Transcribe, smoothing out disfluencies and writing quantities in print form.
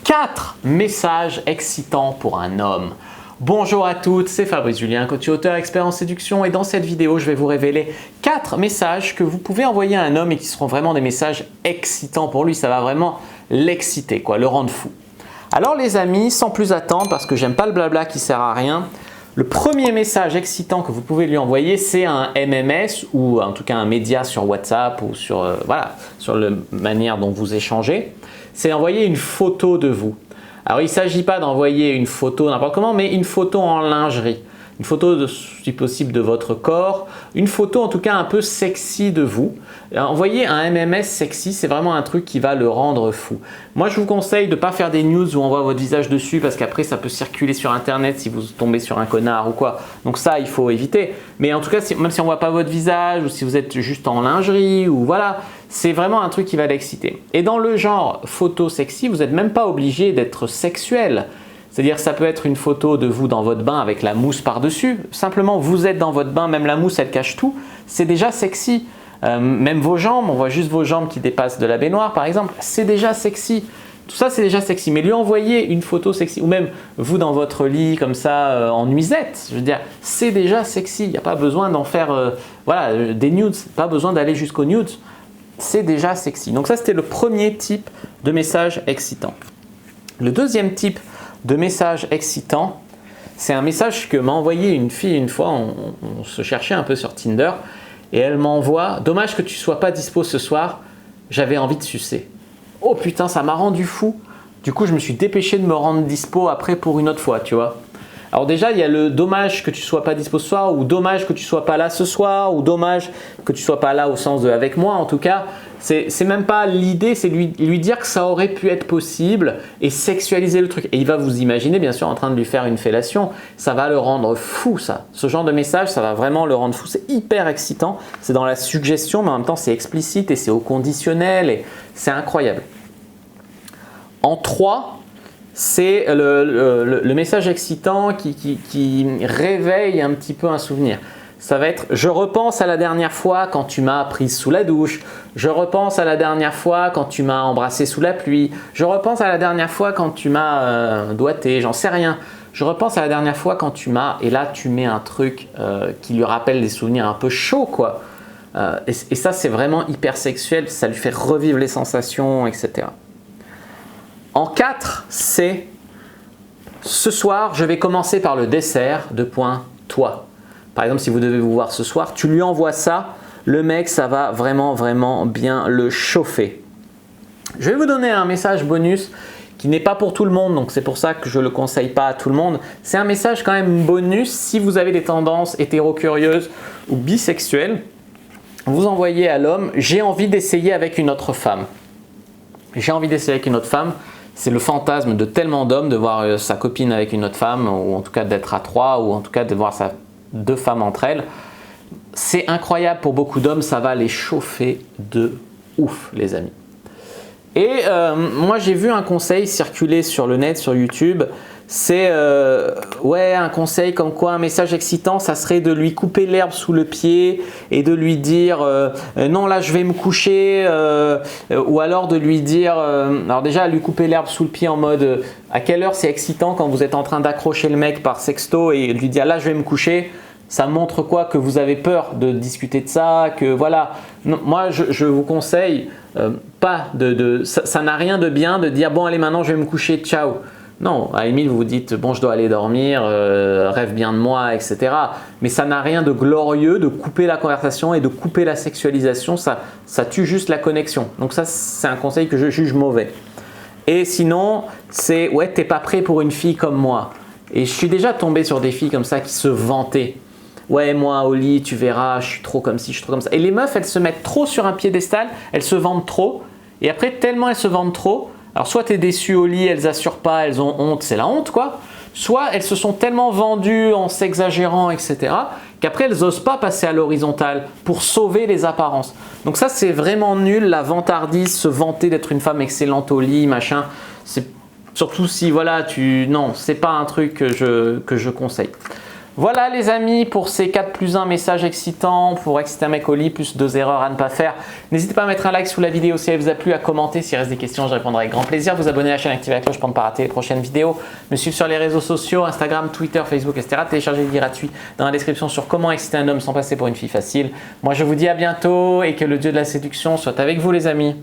4 messages excitants pour un homme. Bonjour à toutes, c'est Fabrice Julien, coach et auteur expert en séduction, et dans cette vidéo, je vais vous révéler 4 messages que vous pouvez envoyer à un homme et qui seront vraiment des messages excitants pour lui. Ça va vraiment l'exciter, le rendre fou. Alors les amis, sans plus attendre, parce que j'aime pas le blabla qui sert à rien, le premier message excitant que vous pouvez lui envoyer, c'est un MMS ou en tout cas un média sur WhatsApp ou sur, sur la manière dont vous échangez. C'est envoyer une photo de vous. Alors il ne s'agit pas d'envoyer une photo n'importe comment, mais une photo en lingerie. Une photo, si possible, de votre corps. Une photo en tout cas un peu sexy de vous. Envoyer un MMS sexy, c'est vraiment un truc qui va le rendre fou. Moi, je vous conseille de ne pas faire des news où on voit votre visage dessus parce qu'après, ça peut circuler sur Internet si vous tombez sur un connard ou quoi. Donc ça, il faut éviter. Mais en tout cas, même si on ne voit pas votre visage ou si vous êtes juste en lingerie ou voilà, c'est vraiment un truc qui va l'exciter. Et dans le genre photo sexy, vous n'êtes même pas obligé d'être sexuel. C'est-à-dire ça peut être une photo de vous dans votre bain avec la mousse par-dessus. Simplement, vous êtes dans votre bain, même la mousse, elle cache tout. C'est déjà sexy. Même vos jambes, on voit juste vos jambes qui dépassent de la baignoire, par exemple. C'est déjà sexy. Tout ça, c'est déjà sexy. Mais lui envoyer une photo sexy, ou même vous dans votre lit, comme ça, en nuisette, je veux dire, c'est déjà sexy. Il n'y a pas besoin d'en faire des nudes. Pas besoin d'aller jusqu'aux nudes. C'est déjà sexy. Donc ça, c'était le premier type de message excitant. Le deuxième type de message excitant, c'est un message que m'a envoyé une fille une fois. On se cherchait un peu sur Tinder et elle m'envoie « Dommage que tu ne sois pas dispo ce soir, j'avais envie de sucer. » Oh putain, ça m'a rendu fou. Du coup, je me suis dépêché de me rendre dispo après pour une autre fois, tu vois. Alors déjà, il y a le dommage que tu ne sois pas dispo ce soir, ou dommage que tu ne sois pas là ce soir, ou dommage que tu ne sois pas là au sens de avec moi en tout cas. C'est même pas l'idée, c'est lui dire que ça aurait pu être possible et sexualiser le truc. Et il va vous imaginer bien sûr en train de lui faire une fellation. Ça va le rendre fou ça. Ce genre de message, ça va vraiment le rendre fou. C'est hyper excitant. C'est dans la suggestion, mais en même temps c'est explicite et c'est au conditionnel et c'est incroyable. En 3, c'est le message excitant qui réveille un petit peu un souvenir. Ça va être « Je repense à la dernière fois quand tu m'as prise sous la douche. Je repense à la dernière fois quand tu m'as embrassé sous la pluie. Je repense à la dernière fois quand tu m'as doigté. J'en sais rien. Je repense à la dernière fois quand tu m'as… » Et là, tu mets un truc qui lui rappelle des souvenirs un peu chauds, quoi. Et ça, c'est vraiment hyper sexuel. Ça lui fait revivre les sensations, etc. En 4, c'est « Ce soir, je vais commencer par le dessert, toi. » Par exemple, si vous devez vous voir ce soir, tu lui envoies ça, le mec, ça va vraiment, vraiment bien le chauffer. Je vais vous donner un message bonus qui n'est pas pour tout le monde, donc c'est pour ça que je ne le conseille pas à tout le monde. C'est un message quand même bonus si vous avez des tendances hétéro-curieuses ou bisexuelles. Vous envoyez à l'homme « J'ai envie d'essayer avec une autre femme ». J'ai envie d'essayer avec une autre femme. C'est le fantasme de tellement d'hommes de voir sa copine avec une autre femme, ou en tout cas d'être à 3, ou en tout cas de voir deux femmes entre elles. C'est incroyable pour beaucoup d'hommes, ça va les chauffer de ouf les amis. Et moi j'ai vu un conseil circuler sur le net, sur YouTube, c'est un conseil comme quoi un message excitant, ça serait de lui couper l'herbe sous le pied et de lui dire non là je vais me coucher, ou alors de lui dire, alors déjà lui couper l'herbe sous le pied en mode à quelle heure c'est excitant quand vous êtes en train d'accrocher le mec par sexto et lui dire là je vais me coucher. Ça montre quoi? Que vous avez peur de discuter de ça, que voilà. Non, moi, je vous conseille pas ça n'a rien de bien de dire bon allez maintenant je vais me coucher, ciao. Non, à la limite vous vous dites bon je dois aller dormir, rêve bien de moi, etc. Mais ça n'a rien de glorieux de couper la conversation et de couper la sexualisation, ça tue juste la connexion. Donc ça c'est un conseil que je juge mauvais. Et sinon c'est ouais t'es pas prêt pour une fille comme moi. Et je suis déjà tombé sur des filles comme ça qui se vantaient. Ouais, moi au lit, tu verras, je suis trop comme ci, je suis trop comme ça. Et les meufs, elles se mettent trop sur un piédestal, elles se vendent trop. Et après, tellement elles se vendent trop, alors soit tu es déçu au lit, elles assurent pas, elles ont honte, c'est la honte quoi. Soit elles se sont tellement vendues en s'exagérant, etc. qu'après elles n'osent pas passer à l'horizontale pour sauver les apparences. Donc ça, c'est vraiment nul, la vantardise, se vanter d'être une femme excellente au lit, machin. C'est surtout si voilà, non, c'est pas un truc que je conseille. Voilà les amis pour ces 4 plus 1 messages excitants pour exciter un mec au lit plus 2 erreurs à ne pas faire. N'hésitez pas à mettre un like sous la vidéo si elle vous a plu, à commenter, s'il reste des questions je répondrai avec grand plaisir, vous abonner à la chaîne, activer la cloche pour ne pas rater les prochaines vidéos, me suivre sur les réseaux sociaux, Instagram, Twitter, Facebook, etc. Télécharger le guide gratuit dans la description sur comment exciter un homme sans passer pour une fille facile. Moi je vous dis à bientôt et que le dieu de la séduction soit avec vous les amis.